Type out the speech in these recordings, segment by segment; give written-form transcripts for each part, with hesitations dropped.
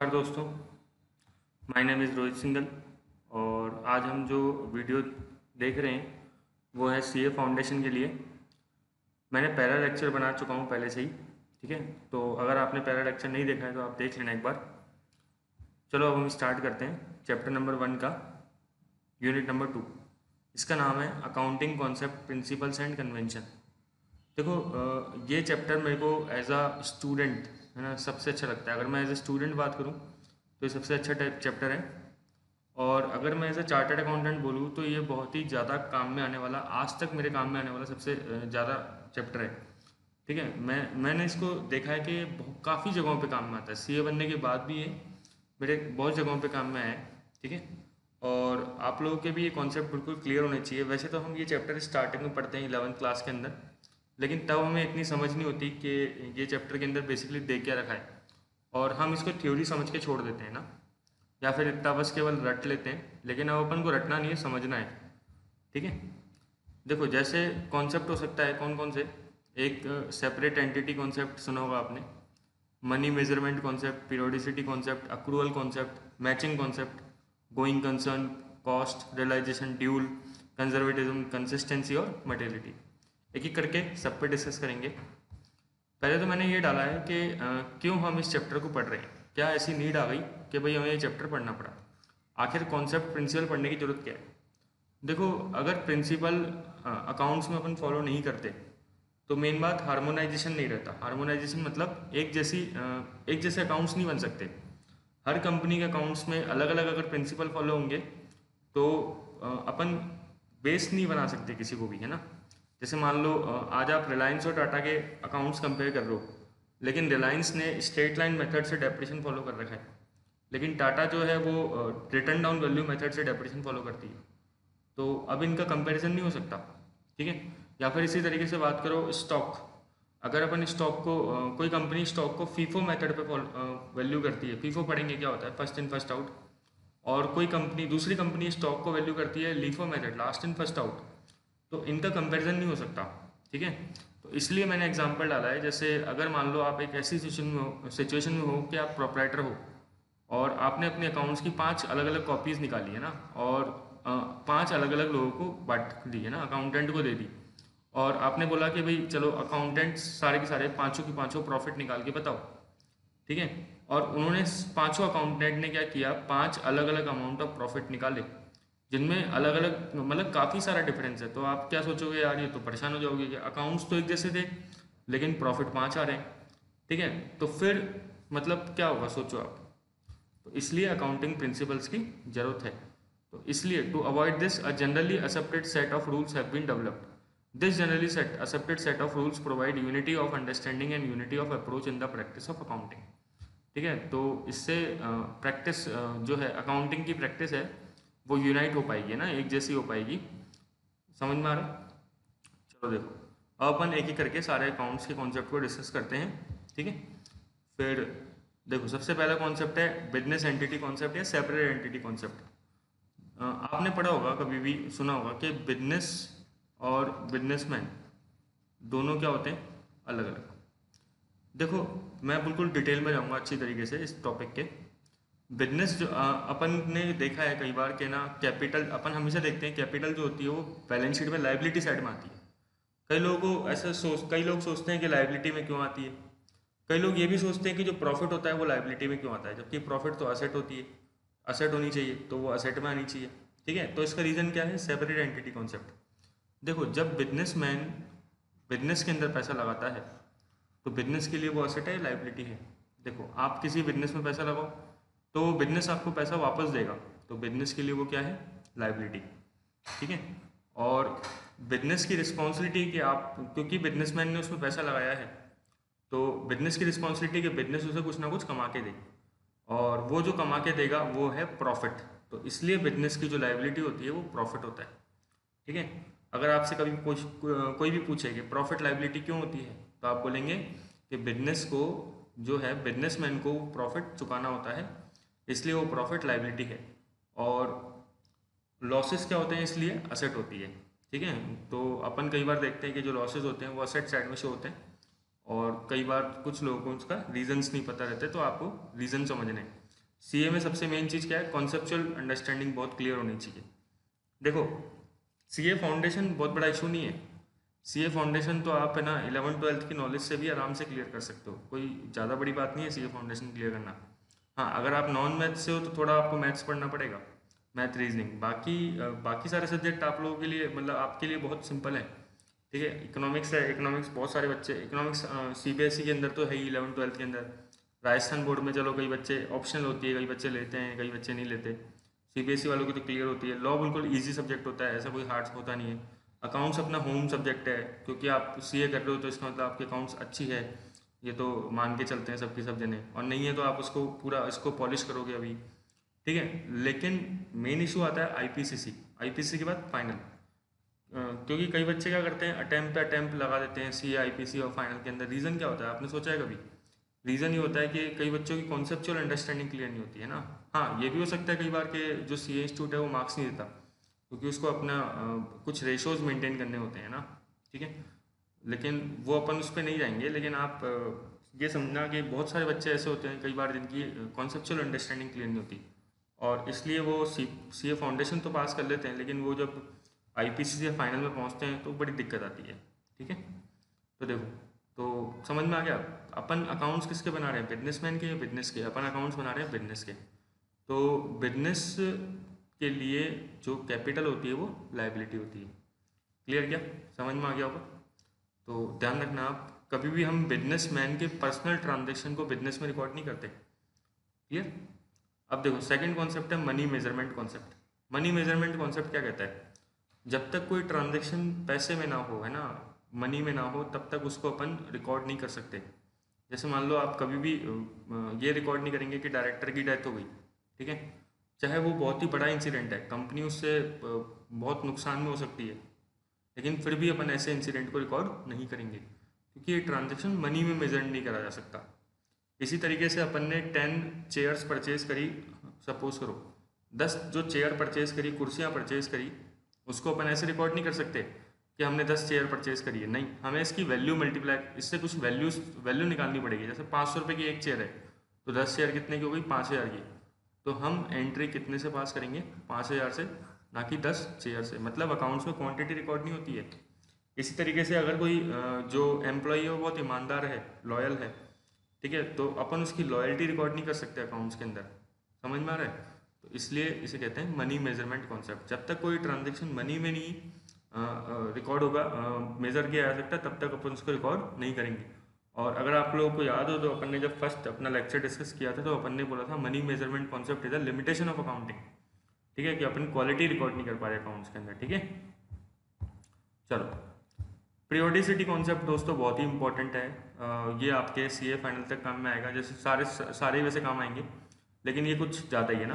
नमस्कार दोस्तों, my name is Rohit Singhal. और आज हम जो वीडियो देख रहे हैं वो है सीए फाउंडेशन के लिए। मैंने पहला लेक्चर बना चुका हूँ पहले से ही, ठीक है। तो अगर आपने पहला लेक्चर नहीं देखा है तो आप देख लेना एक बार। चलो अब हम स्टार्ट करते हैं चैप्टर नंबर 1 का यूनिट नंबर 2। इसका नाम है accounting concept, principles and convention. देखो ये चैप्टर मेरे को एज अ स्टूडेंट है ना सबसे अच्छा लगता है। अगर मैं एज अ स्टूडेंट बात करूँ तो ये सबसे अच्छा टाइप चैप्टर है। और अगर मैं एज अ चार्टर्ड अकाउंटेंट बोलूँ तो ये बहुत ही ज़्यादा काम में आने वाला, आज तक मेरे काम में आने वाला सबसे ज़्यादा चैप्टर है, ठीक है। मैंने इसको देखा है कि काफ़ी जगहों पे काम में आता है। सीए बनने के बाद भी ये मेरे बहुत जगहों पे काम में आया है, ठीक है। और आप लोगों के भी ये कॉन्सेप्ट बिल्कुल क्लियर होने चाहिए। वैसे तो हम ये चैप्टर स्टार्टिंग में पढ़ते हैं 11th क्लास के अंदर, लेकिन तब हमें इतनी समझ नहीं होती कि ये चैप्टर के अंदर बेसिकली दे क्या रखा है, और हम इसको थ्योरी समझ के छोड़ देते हैं ना, या फिर इतना बस केवल रट लेते हैं। लेकिन अब अपन को रटना नहीं है, समझना है, ठीक है। देखो जैसे कॉन्सेप्ट हो सकता है कौन कौन से। एक सेपरेट एंटिटी कॉन्सेप्ट सुना होगा आपने, money measurement concept, periodicity concept, accrual concept, matching concept, going concern, cost, realisation, dual, conservatism, consistency और मटेरियलिटी। एक एक करके सब पे डिस्कस करेंगे। पहले तो मैंने ये डाला है कि क्यों हम इस चैप्टर को पढ़ रहे हैं। क्या ऐसी नीड आ गई कि भाई हमें ये चैप्टर पढ़ना पड़ा। आखिर कॉन्सेप्ट प्रिंसिपल पढ़ने की जरूरत क्या है। देखो अगर प्रिंसिपल अकाउंट्स में अपन फॉलो नहीं करते तो मेन बात हार्मोनाइजेशन नहीं रहता। हार्मोनाइजेशन मतलब एक जैसे अकाउंट्स नहीं बन सकते। हर कंपनी के अकाउंट्स में अलग अलग अगर प्रिंसिपल फॉलो होंगे तो अपन बेस नहीं बना सकते किसी को भी, है ना। जैसे मान लो आज आप रिलायंस और टाटा के अकाउंट्स कंपेयर कर रहे हो, लेकिन रिलायंस ने स्ट्रेट लाइन मेथड से डेप्रिसिएशन फॉलो कर रखा है, लेकिन टाटा जो है वो रिटर्न डाउन वैल्यू मेथड से डेप्रिसिएशन फॉलो करती है। तो अब इनका कंपैरिजन नहीं हो सकता, ठीक है। या फिर इसी तरीके से बात करो स्टॉक। अगर अपन स्टॉक को कोई कंपनी स्टॉक को फीफो मेथड पे वैल्यू करती है, फीफो पढ़ेंगे क्या होता है, फर्स्ट इन फर्स्ट आउट। और कोई कंपनी, दूसरी कंपनी स्टॉक को वैल्यू करती है LIFO method, last in first out. तो इनका कंपैरिजन नहीं हो सकता, ठीक है। तो इसलिए मैंने एग्जांपल डाला है। जैसे अगर मान लो आप एक ऐसी सिचुएशन में हो कि आप प्रोपराइटर हो और आपने अपने अकाउंट्स की 5 अलग अलग कॉपीज़ निकाली है ना, और 5 अलग अलग लोगों को बांट दी है ना, अकाउंटेंट को दे दी। और आपने बोला कि भाई चलो अकाउंटेंट सारे के सारे पाँचों की पाँचों प्रॉफिट निकाल के बताओ, ठीक है। और उन्होंने पांचों अकाउंटेंट ने क्या किया, 5 अलग अलग अमाउंट ऑफ प्रॉफिट निकाले जिनमें अलग अलग मतलब काफ़ी सारा डिफरेंस है। तो आप क्या सोचोगे यार, ये तो परेशान हो जाओगे कि अकाउंट्स तो एक जैसे थे लेकिन प्रॉफिट 5 आ रहे हैं, ठीक है। तो फिर मतलब क्या होगा सोचो आप। तो इसलिए अकाउंटिंग प्रिंसिपल्स की जरूरत है। तो इसलिए to avoid this a generally accepted set of rules have been developed. This generally set accepted set of rules provide unity of understanding and unity of approach in the practice of accounting, ठीक है। तो इससे practice जो है accounting की practice है वो unite हो पाएगी ना, एक जैसी हो पाएगी। समझ में आ रहा है। चलो देखो अब अपन एक एक करके सारे अकाउंट्स के कॉन्सेप्ट को डिस्कस करते हैं, ठीक है। फिर देखो सबसे पहला कॉन्सेप्ट है बिजनेस एंटिटी कॉन्सेप्ट या सेपरेट एंटिटी कॉन्सेप्ट। आपने पढ़ा होगा, कभी भी सुना होगा कि बिजनेस और बिजनेसमैन दोनों क्या होते हैं, अलग अलग। देखो मैं बिल्कुल डिटेल में जाऊंगा अच्छी तरीके से इस टॉपिक के। बिजनेस जो अपन ने देखा है कई बार कि ना, कैपिटल अपन हमेशा देखते हैं कैपिटल जो होती है वो बैलेंस शीट में लाइबिलिटी साइड में आती है। कई लोग सोचते हैं कि लाइबिलिटी में क्यों आती है। कई लोग ये भी सोचते हैं कि जो प्रॉफिट होता है वो लाइबिलिटी में क्यों आता है, जबकि प्रॉफिट तो असेट होती है, असेट होनी चाहिए तो वो असेट में आनी चाहिए, ठीक है। तो इसका रीज़न क्या है, सेपरेट एंटिटी कॉन्सेप्ट। देखो जब बिजनेसमैन बिजनेस के अंदर पैसा लगाता है तो बिजनेस के लिए वो असेट है, लाइबिलिटी है। देखो आप किसी बिजनेस में पैसा लगाओ तो बिजनेस आपको पैसा वापस देगा, तो बिजनेस के लिए वो क्या है, लाइबिलिटी, ठीक है। और बिजनेस की रिस्पॉन्सिबिलिटी कि आप, क्योंकि बिजनेसमैन ने उसमें पैसा लगाया है तो बिजनेस की रिस्पॉन्सिबिलिटी कि बिजनेस उसे कुछ ना कुछ कमा के दे, और वो जो कमा के देगा वो है प्रॉफिट। तो इसलिए बिजनेस की जो लाइबिलिटी होती है वो प्रॉफिट होता है, ठीक है। अगर आपसे कभी कोई भी पूछे कि प्रॉफिट लाइबिलिटी क्यों होती है, तो आप बोलेंगे कि बिजनेस को जो है बिजनेसमैन को प्रॉफिट चुकाना होता है, इसलिए वो प्रॉफिट लाइबिलिटी है। और लॉसेस क्या होते हैं, इसलिए असेट होती है, ठीक है। तो अपन कई बार देखते हैं कि जो लॉसेस होते हैं वो असेट साइड में शो होते हैं, और कई बार कुछ लोगों को उसका रीजंस नहीं पता रहते, तो आपको रीज़न समझने हैं। सीए में सबसे मेन चीज़ क्या है, कॉन्सेप्चुअल अंडरस्टैंडिंग बहुत क्लियर होनी चाहिए। देखो, सीए फाउंडेशन बहुत बड़ा इशू नहीं है। सीए फाउंडेशन तो आप है ना 11th-12th की नॉलेज से भी आराम से क्लियर कर सकते हो, कोई ज़्यादा बड़ी बात नहीं है सीए फाउंडेशन क्लियर करना। हाँ, अगर आप नॉन मैथ से हो तो थोड़ा आपको मैथ्स पढ़ना पड़ेगा, मैथ रीजनिंग। बाकी सारे सब्जेक्ट आप लोगों के लिए, मतलब आपके लिए बहुत सिंपल है। ठीक है, इकोनॉमिक्स है, इकोनॉमिक्स बहुत सारे बच्चे, इकोनॉमिक्स सीबीएसई के अंदर तो है ही 11th-12th के अंदर। राजस्थान बोर्ड में चलो कई बच्चे ऑप्शनल होती है, कई बच्चे लेते हैं, कई बच्चे नहीं लेते। सीबीएसई वालों की तो क्लियर होती है। लॉ बिल्कुल इजी सब्जेक्ट होता है, ऐसा कोई हार्ड होता नहीं है। अकाउंट्स अपना होम सब्जेक्ट है, क्योंकि आप सीए कर रहे हो तो इसका मतलब आपकी अकाउंट्स अच्छी है, ये तो मान के चलते हैं सबके सब जने। और नहीं है तो आप उसको पूरा इसको पॉलिश करोगे अभी। ठीक है, लेकिन मेन इशू आता है आईपीसीसी। आईपीसीसी के बाद फाइनल। क्योंकि कई बच्चे क्या करते हैं, अटैम्प्ट पे अटैम्प्ट लगा देते हैं सी आईपीसी और फाइनल के अंदर। रीज़न क्या होता है, आपने सोचा है कभी? रीज़न ये होता है कि कई बच्चों की कॉन्सेप्चुअल अंडरस्टैंडिंग क्लियर नहीं होती है ना। हाँ, ये भी हो सकता है कई बार के जो सी इंस्टीट्यूट है वो मार्क्स नहीं देता, क्योंकि उसको अपना कुछ रेशोज मेंटेन करने होते हैं ना। ठीक है, लेकिन वो अपन उस पर नहीं जाएंगे। लेकिन आप ये समझना कि बहुत सारे बच्चे ऐसे होते हैं कई बार जिनकी कॉन्सेप्चुअल अंडरस्टैंडिंग क्लियर नहीं होती, और इसलिए वो सी ए फाउंडेशन तो पास कर लेते हैं, लेकिन वो जब आईपीसी से फाइनल में पहुंचते हैं तो बड़ी दिक्कत आती है। ठीक है, तो देखो, तो समझ में आ गया। अपन अकाउंट्स किसके बना रहे हैं, बिजनेसमैन के या बिजनेस के? अपन अकाउंट्स बना रहे हैं बिजनेस के। तो बिजनेस के लिए जो कैपिटल होती है वो लायबिलिटी होती है। क्लियर? क्या समझ में आ गया होगा? तो ध्यान रखना, आप कभी भी हम बिजनेसमैन के पर्सनल ट्रांजेक्शन को बिजनेस में रिकॉर्ड नहीं करते। क्लियर? अब देखो, सेकंड कॉन्सेप्ट है money measurement concept. Money measurement concept क्या कहता है, जब तक कोई ट्रांजैक्शन पैसे में ना हो, है ना, मनी में ना हो, तब तक उसको अपन रिकॉर्ड नहीं कर सकते। जैसे मान लो आप कभी भी ये रिकॉर्ड नहीं करेंगे कि डायरेक्टर की डेथ हो गई। ठीक है, चाहे वो बहुत ही बड़ा इंसिडेंट है, कंपनी उससे बहुत नुकसान में हो सकती है, लेकिन फिर भी अपन ऐसे इंसिडेंट को रिकॉर्ड नहीं करेंगे, क्योंकि ये ट्रांजैक्शन मनी में मेजर नहीं करा जा सकता। इसी तरीके से अपन ने 10 चेयर्स परचेज करी, सपोज करो 10 जो चेयर परचेज करी, कुर्सियाँ परचेज करी, उसको अपन ऐसे रिकॉर्ड नहीं कर सकते कि हमने 10 चेयर परचेज करी है। नहीं, हमें इसकी वैल्यू मल्टीप्लाई, इससे कुछ वैल्यू निकालनी पड़ेगी। जैसे 500 रुपये की एक चेयर है, तो 10 चेयर कितने की हो गई, 5000 की। तो हम एंट्री कितने से पास करेंगे, 5000 से, ना कि 10 चेयर से। मतलब अकाउंट्स में क्वांटिटी रिकॉर्ड नहीं होती है। इसी तरीके से अगर कोई जो एम्प्लॉई है वो बहुत ईमानदार है, लॉयल है, ठीक है, तो अपन उसकी लॉयल्टी रिकॉर्ड नहीं कर सकते अकाउंट्स के अंदर। समझ में आ रहा है? तो इसलिए इसे कहते हैं मनी मेजरमेंट कॉन्सेप्ट। जब तक कोई ट्रांजेक्शन मनी में नहीं रिकॉर्ड होगा, मेजर किया जा सकता, तब तक अपन उसको रिकॉर्ड नहीं करेंगे। और अगर आप लोगों को याद हो तो अपन ने जब फर्स्ट अपना लेक्चर डिस्कस किया था तो अपन ने बोला था money measurement concept is the limitation of accounting. ठीक है, कि अपन क्वालिटी रिकॉर्ड नहीं कर पा रहे अकाउंट्स के अंदर। ठीक है, चलो, पीरियोडिसिटी कॉन्सेप्ट दोस्तों बहुत ही इंपॉर्टेंट है। ये आपके सीए फाइनल तक काम में आएगा, जैसे सारे सारे ही वैसे काम आएंगे, लेकिन ये कुछ ज़्यादा ही है ना।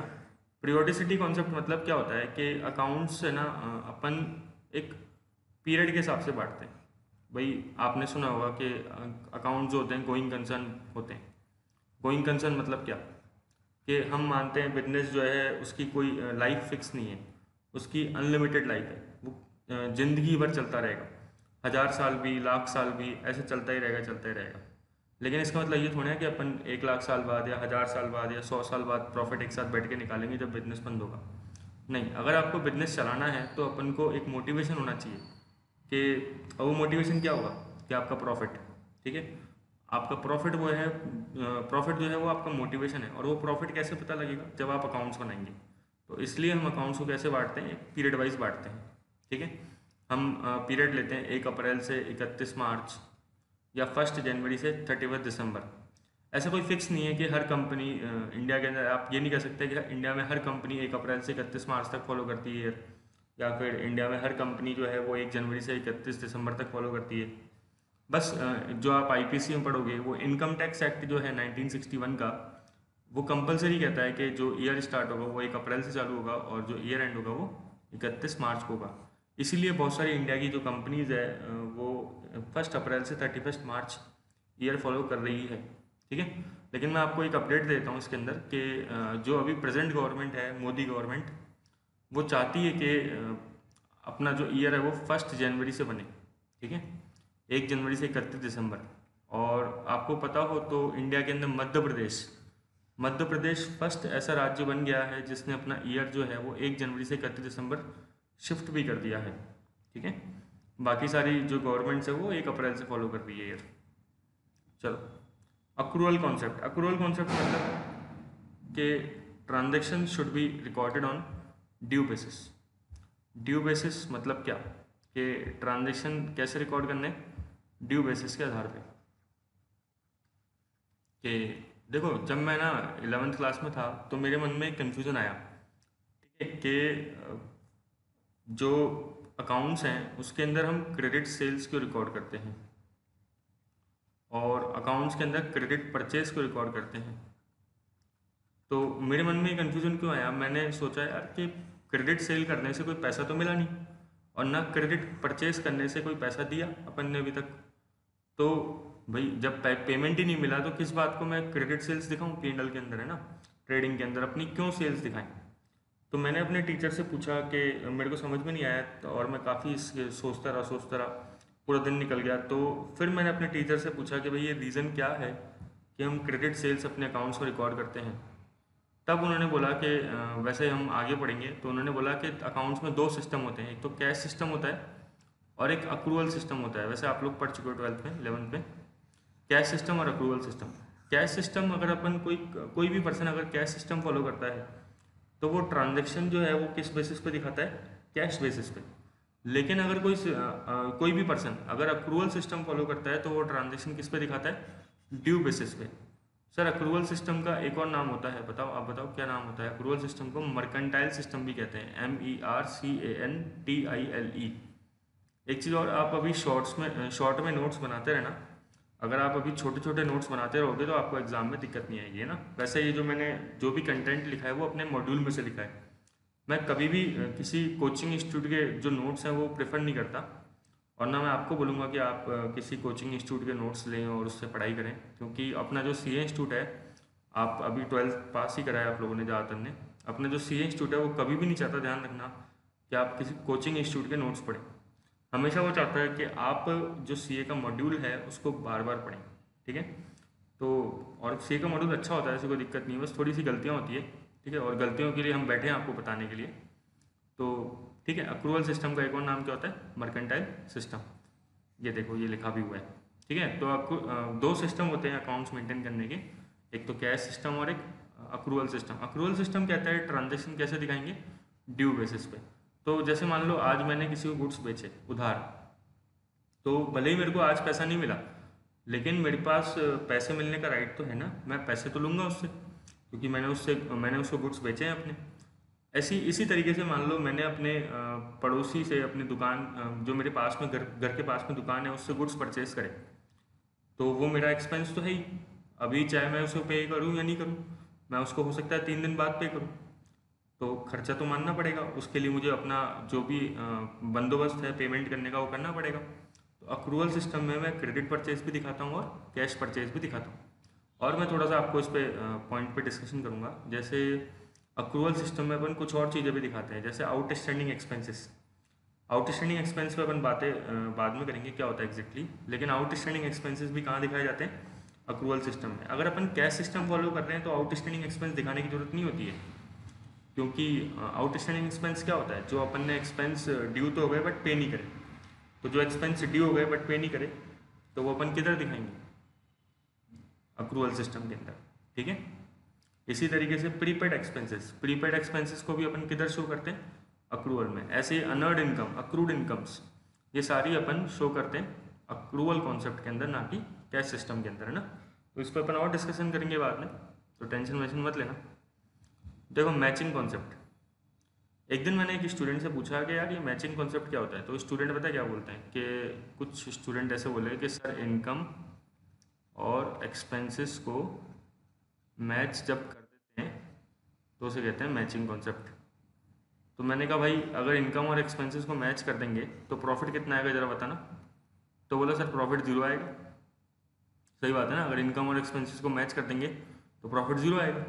पीरियोडिसिटी कॉन्सेप्ट मतलब क्या होता है कि अकाउंट्स है ना, अपन एक पीरियड के हिसाब से बांटते हैं। भाई आपने सुना होगा कि अकाउंट जो होते हैं गोइंग कंसर्न होते हैं। गोइंग कंसर्न मतलब क्या, कि हम मानते हैं बिजनेस जो है उसकी कोई लाइफ फिक्स नहीं है, उसकी अनलिमिटेड लाइफ है, वो ज़िंदगी भर चलता रहेगा, 1000 साल भी, लाख साल भी, ऐसे चलता ही रहेगा, चलता ही रहेगा। लेकिन इसका मतलब ये थोड़ा है कि अपन 1 लाख साल बाद या 1000 साल बाद या 100 साल बाद प्रॉफिट एक साथ बैठ के निकालेंगे जब बिजनेस बंद होगा। नहीं, अगर आपको बिजनेस चलाना है तो अपन को एक मोटिवेशन होना चाहिए कि, और वो मोटिवेशन क्या होगा कि आपका प्रॉफिट। ठीक है, आपका प्रॉफिट वो है, प्रॉफिट जो है वो आपका मोटिवेशन है। और वो प्रॉफिट कैसे पता लगेगा, जब आप अकाउंट्स बनाएंगे। तो इसलिए हम अकाउंट्स को कैसे बांटते हैं, पीरियड वाइज बांटते हैं। ठीक है, हम पीरियड लेते हैं 1 अप्रैल से 31 मार्च, या 1 जनवरी से 31 दिसंबर। ऐसा कोई फिक्स नहीं है कि हर कंपनी इंडिया के अंदर, आप ये नहीं कह सकते कि इंडिया में हर कंपनी 1 अप्रैल से 31 मार्च तक फॉलो करती है, या फिर इंडिया में हर कंपनी जो है वो 1 जनवरी से 31 दिसंबर तक फॉलो करती है। बस जो आप आईपीसी में पढ़ोगे, वो इनकम टैक्स एक्ट जो है 1961 का, वो कंपलसरी कहता है कि जो ईयर स्टार्ट होगा वो 1 अप्रैल से चालू होगा, और जो ईयर एंड होगा वो 31 मार्च को होगा। इसीलिए बहुत सारी इंडिया की जो कंपनीज है वो 1 अप्रैल से 31 मार्च ईयर फॉलो कर रही है। ठीक है, लेकिन मैं आपको एक अपडेट देता हूँ इसके अंदर कि जो अभी प्रेजेंट गवर्नमेंट है, मोदी गवर्नमेंट, वो चाहती है कि अपना जो ईयर है वो 1 जनवरी से बने। ठीक है, 1 जनवरी से 31 दिसंबर। और आपको पता हो तो इंडिया के अंदर मध्य प्रदेश मध्य प्रदेश फर्स्ट ऐसा राज्य बन गया है जिसने अपना ईयर जो है वो 1 जनवरी से 31 दिसंबर शिफ्ट भी कर दिया है। ठीक है, बाकी सारी जो गवर्नमेंट्स है वो 1 अप्रैल से फॉलो कर रही है ईयर। चलो, अक्रूवल कॉन्सेप्ट। अक्रूवल कॉन्सेप्ट मतलब कि transaction should be recorded on due basis. Due basis मतलब क्या, कि ट्रांजेक्शन कैसे रिकॉर्ड करने, ड्यू बेसिस के आधार पे। कि देखो, जब मैं ना 11th क्लास में था तो मेरे मन में एक कन्फ्यूज़न आया, ठीक है, कि जो अकाउंट्स हैं उसके अंदर हम क्रेडिट सेल्स क्यों रिकॉर्ड करते हैं और अकाउंट्स के अंदर क्रेडिट परचेज क्यों रिकॉर्ड करते हैं। तो मेरे मन में कन्फ्यूज़न क्यों आया, मैंने सोचा यार कि क्रेडिट सेल करने से कोई पैसा तो मिला नहीं और ना क्रेडिट परचेज करने से कोई पैसा दिया अपन ने अभी तक। तो भाई जब पेमेंट ही नहीं मिला तो किस बात को मैं क्रेडिट सेल्स दिखाऊं, P&L के अंदर है ना, ट्रेडिंग के अंदर अपनी क्यों सेल्स दिखाएं। तो मैंने अपने टीचर से पूछा कि मेरे को समझ में नहीं आया, और मैं काफ़ी सोचता रहा पूरा दिन निकल गया। तो फिर मैंने अपने टीचर से पूछा कि भाई ये रीज़न क्या है कि हम क्रेडिट सेल्स अपने अकाउंट्स में रिकॉर्ड करते हैं। तब उन्होंने बोला कि वैसे हम आगे पढ़ेंगे, तो उन्होंने बोला कि अकाउंट्स में 2 सिस्टम होते हैं, एक तो कैश सिस्टम होता है और एक अक्रूवल सिस्टम होता है। वैसे आप लोग पढ़ चुके हो 12th में, 11th में, कैश सिस्टम और अक्रूवल सिस्टम। कैश सिस्टम अगर अपन कोई भी पर्सन अगर कैश सिस्टम फॉलो करता है तो वो ट्रांजेक्शन जो है वो किस बेसिस पे दिखाता है, कैश बेसिस पे। लेकिन अगर कोई भी पर्सन अगर अक्रूवल सिस्टम फॉलो करता है तो वो ट्रांजेक्शन किस पे दिखाता है, ड्यू बेसिस पे। सर, अक्रूवल सिस्टम का एक और नाम होता है, बताओ, आप बताओ क्या नाम होता है। अक्रूवल सिस्टम को मर्केंटाइल सिस्टम भी कहते हैं, MERCANTILE। एक चीज़ और, आप अभी शॉर्ट में नोट्स बनाते रहना। अगर आप अभी छोटे छोटे नोट्स बनाते रहोगे तो आपको एग्जाम में दिक्कत नहीं आएगी, है ना। वैसे ये जो भी कंटेंट लिखा है वो अपने मॉड्यूल में से लिखा है। मैं कभी भी किसी कोचिंग इंस्टीट्यूट के जो नोट्स हैं वो प्रेफर नहीं करता, और ना मैं आपको बोलूँगा कि आप किसी कोचिंग इंस्टीट्यूट के नोट्स लें और उससे पढ़ाई करें, क्योंकि अपना जो CA इंस्टीट्यूट है, आप अभी 12th पास ही कराया आप लोगों ने ज़्यादातर ने, अपना जो CA इंस्टीट्यूट है वो कभी भी नहीं चाहता, ध्यान रखना, कि आप किसी कोचिंग इंस्टीट्यूट के नोट्स पढ़ें। हमेशा वो चाहता है कि आप जो CA का मॉड्यूल है उसको बार बार पढ़ें। ठीक है, तो और CA का मॉड्यूल अच्छा होता है, ऐसी कोई दिक्कत नहीं है, बस थोड़ी सी गलतियाँ होती है। ठीक है, और गलतियों के लिए हम बैठे हैं आपको बताने के लिए। तो ठीक है, अक्रूवल सिस्टम का एक और नाम क्या होता है, मर्केंटाइल सिस्टम। ये देखो, ये लिखा भी हुआ है। ठीक है, तो आपको 2 सिस्टम होते हैं अकाउंट्स मेंटेन करने के, एक तो कैश सिस्टम और एक अक्रूवल सिस्टम। अक्रूवल सिस्टम कहता है ट्रांजेक्शन कैसे दिखाएंगे, ड्यू बेसिस पे। तो जैसे मान लो आज मैंने किसी को गुड्स बेचे उधार, तो भले ही मेरे को आज पैसा नहीं मिला, लेकिन मेरे पास पैसे मिलने का राइट तो है ना, मैं पैसे तो लूँगा उससे, क्योंकि मैंने उसको गुड्स बेचे हैं अपने। इसी तरीके से मान लो मैंने अपने पड़ोसी से अपनी दुकान, जो मेरे पास में घर के पास में दुकान है, उससे गुड्स परचेज करे, तो वो मेरा एक्सपेंस तो है ही। अभी चाहे मैं उसको पे करूँ या नहीं करूँ, मैं उसको हो सकता है 3 दिन बाद पे करूँ, तो खर्चा तो मानना पड़ेगा, उसके लिए मुझे अपना जो भी बंदोबस्त है पेमेंट करने का वो करना पड़ेगा। तो अक्रूवल सिस्टम में मैं क्रेडिट परचेज भी दिखाता हूँ और कैश परचेज भी दिखाता हूँ। और मैं थोड़ा सा आपको इस पर पॉइंट पे डिस्कशन करूँगा। जैसे अक्रूवल सिस्टम में अपन कुछ और चीज़ें भी दिखाते हैं, जैसे आउटस्टैंडिंग एक्सपेंसेस। आउटस्टैंडिंग एक्सपेंस पे अपन बातें बाद में करेंगे क्या होता है एग्जैक्टली, लेकिन आउटस्टैंडिंग एक्सपेंसेस भी कहाँ दिखाए जाते हैं, अक्रूवल सिस्टम में। अगर अपन कैश सिस्टम फॉलो कर रहे हैं तो आउटस्टैंडिंग एक्सपेंस दिखाने की जरूरत नहीं होती है, क्योंकि आउटस्टैंडिंग एक्सपेंस क्या होता है, जो अपन ने एक्सपेंस ड्यू तो हो गए बट पे नहीं करे। तो जो एक्सपेंस ड्यू हो गए बट पे नहीं करे, तो वो अपन किधर दिखाएंगे, अक्रूवल सिस्टम के अंदर। ठीक है, इसी तरीके से प्रीपेड एक्सपेंसेस को भी अपन किधर शो करते हैं, अक्रूवल में। ऐसे अनर्ड इनकम, अक्रूड इनकम्स, ये सारी अपन शो करते हैं अक्रूवल कॉन्सेप्ट के अंदर, ना कि कैश सिस्टम के अंदर, है ना। तो इस पर अपन और डिस्कशन करेंगे बाद में, तो टेंशन वेंशन मत लेना। देखो, मैचिंग कॉन्सेप्ट। एक दिन मैंने एक स्टूडेंट से पूछा कि यार ये मैचिंग कॉन्सेप्ट क्या होता है, तो स्टूडेंट पता है क्या बोलते हैं, कि कुछ स्टूडेंट ऐसे बोले कि सर इनकम और एक्सपेंसेस को मैच जब कर देते हैं तो उसे कहते हैं मैचिंग कॉन्सेप्ट। तो मैंने कहा भाई अगर इनकम और एक्सपेंसेस को मैच कर देंगे तो प्रॉफिट कितना आएगा ज़रा बताना। तो बोला सर प्रॉफिट 0 आएगा। सही बात है ना, अगर इनकम और एक्सपेंसेस को मैच कर देंगे तो प्रॉफिट 0 आएगा।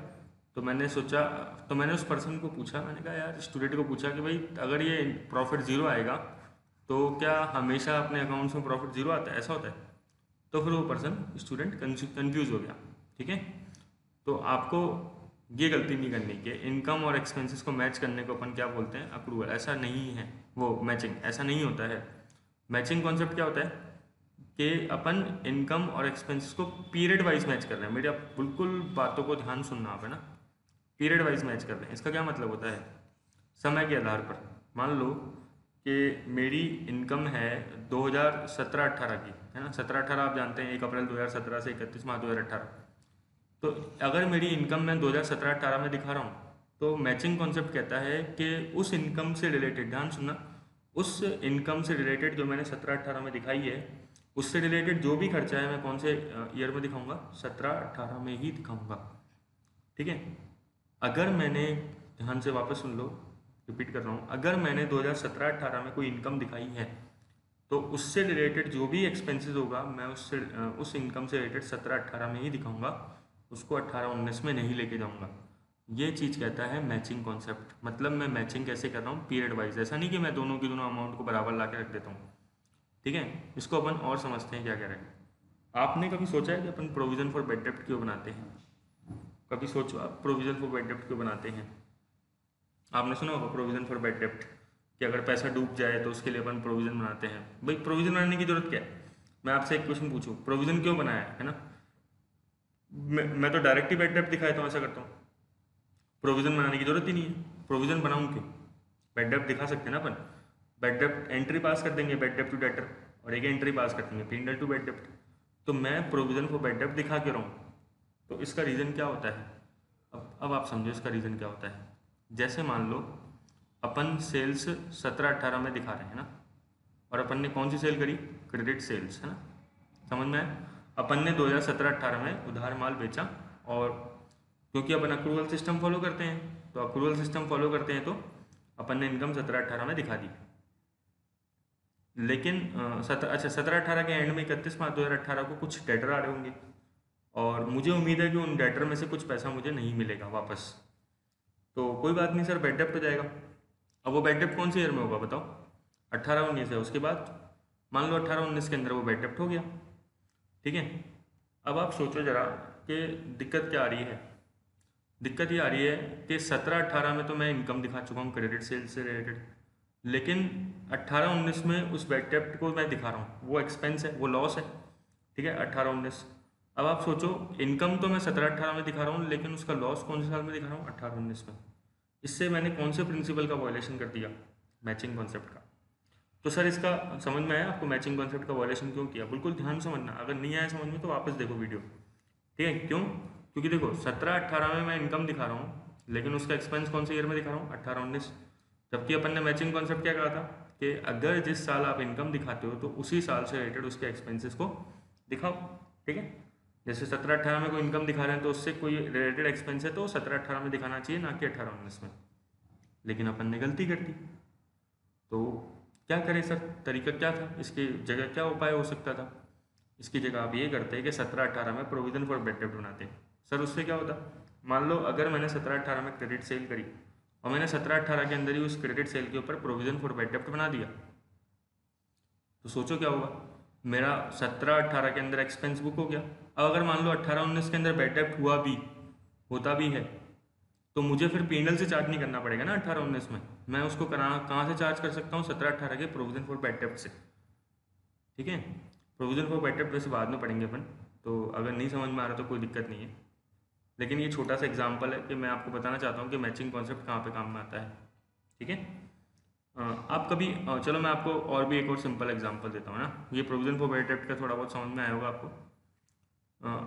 तो मैंने सोचा, तो मैंने उस पर्सन को पूछा, मैंने कहा यार स्टूडेंट को पूछा कि भाई अगर ये प्रॉफिट 0 आएगा तो क्या हमेशा अपने अकाउंट्स में प्रॉफिट 0 आता है, ऐसा होता है। तो फिर वो पर्सन स्टूडेंट कन्फ्यूज़ हो गया। ठीक है, तो आपको ये गलती नहीं करनी कि इनकम और एक्सपेंसेस को मैच करने को अपन क्या बोलते हैं, अक्रूवल। ऐसा नहीं है, वो मैचिंग ऐसा नहीं होता है। मैचिंग कॉन्सेप्ट क्या होता है कि अपन इनकम और एक्सपेंसेस को पीरियड वाइज मैच कर रहे हैं। मेरी आप बिल्कुल बातों को ध्यान सुनना आप, है ना। पीरियड वाइज मैच कर रहे हैं, इसका क्या मतलब होता है, समय के आधार पर। मान लो कि मेरी इनकम है 2017-18 की, है ना। 17-18 आप जानते हैं, 1 अप्रैल 2017 से 31 मार्च 2018। तो अगर मेरी इनकम मैं 2017-18 में दिखा रहा हूँ, तो मैचिंग कॉन्सेप्ट कहता है कि उस इनकम से रिलेटेड, ध्यान सुनना, उस इनकम से रिलेटेड जो मैंने 17-18 में दिखाई है, उससे रिलेटेड जो भी खर्चा है मैं कौन से ईयर में दिखाऊंगा, 17-18 में ही दिखाऊंगा। ठीक है। अगर मैंने, ध्यान से वापस सुन लो, रिपीट कर रहा हूँ, अगर मैंने 2017-18 में कोई इनकम दिखाई है, तो उससे रिलेटेड जो भी एक्सपेंसेस होगा मैं उससे उस इनकम से रिलेटेड 17-18 में ही दिखाऊंगा, उसको 18-19 में नहीं लेके जाऊंगा। ये चीज़ कहता है मैचिंग कॉन्सेप्ट। मतलब मैं मैचिंग कैसे कर रहा हूँ, पीरियड वाइज। ऐसा नहीं कि मैं दोनों की दोनों अमाउंट को बराबर ला के रख देता हूँ। ठीक है। इसको अपन और समझते हैं क्या कह रहे हैं। आपने कभी सोचा है कि अपन प्रोविज़न फॉर बैड डेब्ट क्यों बनाते हैं? कभी सोचो आप, प्रोविज़न फॉर बैड डेब्ट क्यों बनाते हैं? आपने सुना होगा प्रोविज़न फॉर बैड डेब्ट, कि अगर पैसा डूब जाए तो उसके लिए अपन प्रोविज़न बनाते हैं। भाई प्रोविज़न बनाने की जरूरत क्या है? मैं आपसे एक क्वेश्चन पूछूं, प्रोविज़न क्यों बनाया है ना। मैं तो डायरेक्ट ही बैड डेब्ट दिखाता हूँ, ऐसा करता हूँ। प्रोविज़न बनाने की जरूरत ही नहीं है। प्रोविज़न बनाऊँ क्यों? बैड डेब्ट दिखा सकते हैं ना अपन। बैड डेब्ट एंट्री पास कर देंगे, बैड डेब्ट टू डेटर, और एक एंट्री पास कर देंगे, पिंडल टू बैड डेब्ट। तो मैं प्रोविज़न फॉर बैड डेब्ट दिखा के रहा हूँ, तो इसका रीज़न क्या होता है? अब आप समझो इसका रीज़न क्या होता है। जैसे मान लो अपन सेल्स 17-18 में दिखा रहे हैं ना, और अपन ने कौन सी सेल करी, क्रेडिट सेल्स, है ना। समझ में आया? अपन ने 2017-18 में उधार माल बेचा, और क्योंकि अपन अक्रूवल सिस्टम फॉलो करते हैं, तो अक्रूवल सिस्टम फॉलो करते हैं, तो अपन ने इनकम 17-18 में दिखा दी। लेकिन 17-18 के एंड में 31 मार्च 2018 को कुछ डेटर आ रहे होंगे, और मुझे उम्मीद है कि उन डेटर में से कुछ पैसा मुझे नहीं मिलेगा वापस। तो कोई बात नहीं सर, बैड डेब्ट हो जाएगा। अब वो बैड डेब्ट कौन से ईयर में होगा बताओ? 18-19 है। उसके बाद मान लो 18-19 के अंदर वो बैड डेब्ट हो गया। ठीक है। अब आप सोचो जरा कि दिक्कत क्या आ रही है। दिक्कत ये आ रही है कि 17-18 में तो मैं इनकम दिखा चुका हूँ क्रेडिट सेल्स से रिलेटेड, लेकिन 18-19 में उस बैड डेब्ट को मैं दिखा रहा हूँ, वो एक्सपेंस है, वो लॉस है। ठीक है, 18-19। अब आप सोचो, इनकम तो मैं 17-18 में दिखा रहा हूँ, लेकिन उसका लॉस कौन से साल में दिखा रहा हूँ, 18-19 में। इससे मैंने कौन से प्रिंसिपल का वायलेशन कर दिया, मैचिंग कॉन्सेप्ट का। तो सर इसका समझ में आया आपको, मैचिंग कॉन्सेप्ट का वायलेशन क्यों किया? बिल्कुल ध्यान समझना, अगर नहीं आया समझ में तो वापस देखो वीडियो। ठीक है, क्यों? क्योंकि देखो 17-18 में मैं इनकम दिखा रहा हूँ, लेकिन उसका एक्सपेंस कौन से ईयर में दिखा रहा हूँ, 18-19। जबकि अपन ने मैचिंग कॉन्सेप्ट क्या कहा था कि अगर जिस साल आप इनकम दिखाते हो तो उसी साल से रिलेटेड उसके एक्सपेंसेस को दिखाओ। ठीक है। जैसे 17-18 में कोई इनकम दिखा रहे हैं तो उससे कोई रिलेटेड एक्सपेंस है तो 17-18 में दिखाना चाहिए, ना कि 18-19 में। लेकिन अपन ने गलती कर दी, तो क्या करें सर, तरीका क्या था, इसकी जगह क्या उपाय हो सकता था? इसकी जगह आप ये करते हैं कि 17-18 में प्रोविज़न फॉर बैड डेब्ट बनाते हैं। सर उससे क्या होता? मान लो अगर मैंने 17-18 में क्रेडिट सेल करी, और मैंने 17-18 के अंदर ही उस क्रेडिट सेल के ऊपर प्रोविज़न फॉर बैड डेब्ट बना दिया, तो सोचो क्या होगा। मेरा 17-18 के अंदर एक्सपेंस बुक हो गया। अब अगर मान लो 18-19 के अंदर बैड डेब्ट हुआ भी, होता भी है, तो मुझे फिर पीएनएल से चार्ज नहीं करना पड़ेगा ना 18-19 में। मैं उसको कहाँ से चार्ज कर सकता हूँ, 17-18 के प्रोविज़न फॉर बैड डेब्ट से। ठीक है। प्रोविज़न फॉर बैड डेब्ट वैसे बाद में पढ़ेंगे अपन, तो अगर नहीं समझ में आ रहा तो कोई दिक्कत नहीं है। लेकिन ये छोटा सा एग्जांपल है कि मैं आपको बताना चाहता हूँ कि मैचिंग कॉन्सेप्ट कहाँ पे काम में आता है। ठीक है। आप कभी चलो मैं आपको और भी एक और सिंपल एग्जांपल देता हूँ ना। ये प्रोविज़न फॉर बैड डेब्ट का थोड़ा बहुत समझ में आया होगा आपको।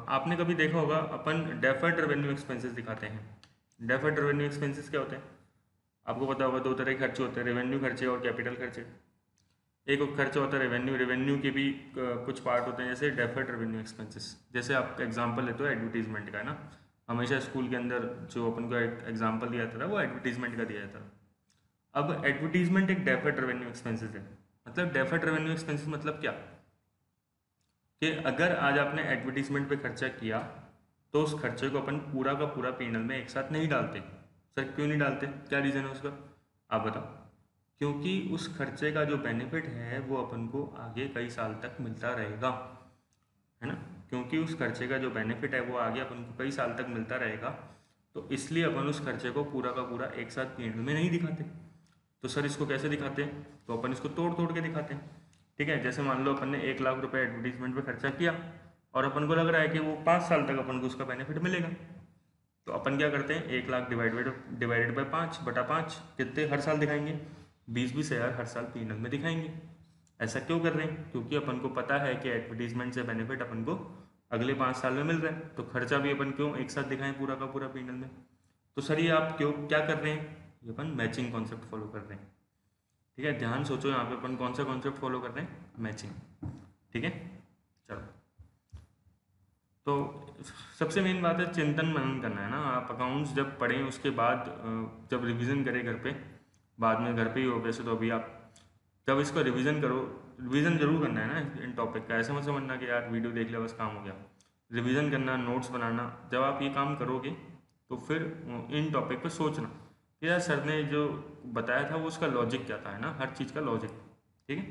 आपने कभी देखा होगा अपन डेफर्ड रेवेन्यू एक्सपेंसेस दिखाते हैं। डेफर्ड रेवेन्यू एक्सपेंसेस क्या होते हैं? आपको पता होगा, दो तरह के खर्चे होते हैं, रेवेन्यू खर्चे और कैपिटल खर्चे। एक खर्चा होता है रेवेन्यू, रेवेन्यू के भी कुछ पार्ट होते हैं, जैसे डेफर्ड रेवेन्यू एक्सपेंसेस। जैसे आप एग्जांपल लेते हो एडवर्टीजमेंट का, है ना। हमेशा स्कूल के अंदर जो अपन को एक एग्जांपल दिया जाता था वो एडवर्टीजमेंट का दिया जाता था। अब एडवर्टीजमेंट एक डेफर्ड रेवेन्यू एक्सपेंसेस है। मतलब डेफर्ड रेवेन्यू एक्सपेंसेस मतलब क्या, कि अगर आज आपने एडवर्टीजमेंट पे खर्चा किया तो उस खर्चे को अपन पूरा का पूरा पीएनएल में एक साथ नहीं डालते। सर क्यों नहीं डालते, क्या रीज़न है उसका, आप बताओ? क्योंकि उस खर्चे का जो बेनिफिट है वो अपन को आगे कई साल तक मिलता रहेगा, है ना। क्योंकि उस खर्चे का जो बेनिफिट है वो आगे अपन को कई साल तक मिलता रहेगा, तो इसलिए अपन उस खर्चे को पूरा का पूरा एक साथ पीएनएल में नहीं दिखाते। तो सर इसको कैसे दिखाते हैं? तो अपन इसको तोड़ तोड़ के दिखाते हैं। ठीक है, जैसे मान लो अपन ने 1 लाख रुपए एडवर्टीजमेंट पे खर्चा किया और अपन को लग रहा है कि वो 5 साल तक अपन को उसका बेनिफिट मिलेगा। तो अपन क्या करते हैं, 1 लाख डिवाइडेड बाई 5/5 कितने हर साल दिखाएंगे? 20,000 हर साल पीएनएल में दिखाएंगे। ऐसा क्यों कर रहे हैं? क्योंकि अपन को पता है कि एडवर्टीजमेंट से बेनिफिट अपन को अगले 5 साल में मिल रहा है, तो खर्चा भी अपन क्यों एक साथ दिखाएं पूरा का पूरा पीएनएल में? तो सर ये आप क्यों क्या कर रहे हैं? ये अपन मैचिंग कॉन्सेप्ट फॉलो कर रहे हैं। ठीक है, ध्यान सोचो यहाँ पे अपन कौन सा कॉन्सेप्ट फॉलो कर रहे हैं? मैचिंग। ठीक है, चलो। तो सबसे मेन बात है चिंतन मनन करना है ना। आप अकाउंट्स जब पढ़ें उसके बाद जब रिवीजन करें घर पे, बाद में घर पे ही हो वैसे तो अभी आप जब इसको रिवीजन करो, रिवीजन जरूर करना है ना इन टॉपिक का। ऐसा मत समझना कि यार वीडियो देख लिया बस काम हो गया। रिवीजन करना, नोट्स बनाना, जब आप ये काम करोगे तो फिर इन टॉपिक पे सोचना कि यार सर ने जो बताया था वो उसका लॉजिक क्या था, है ना, हर चीज़ का लॉजिक। ठीक है,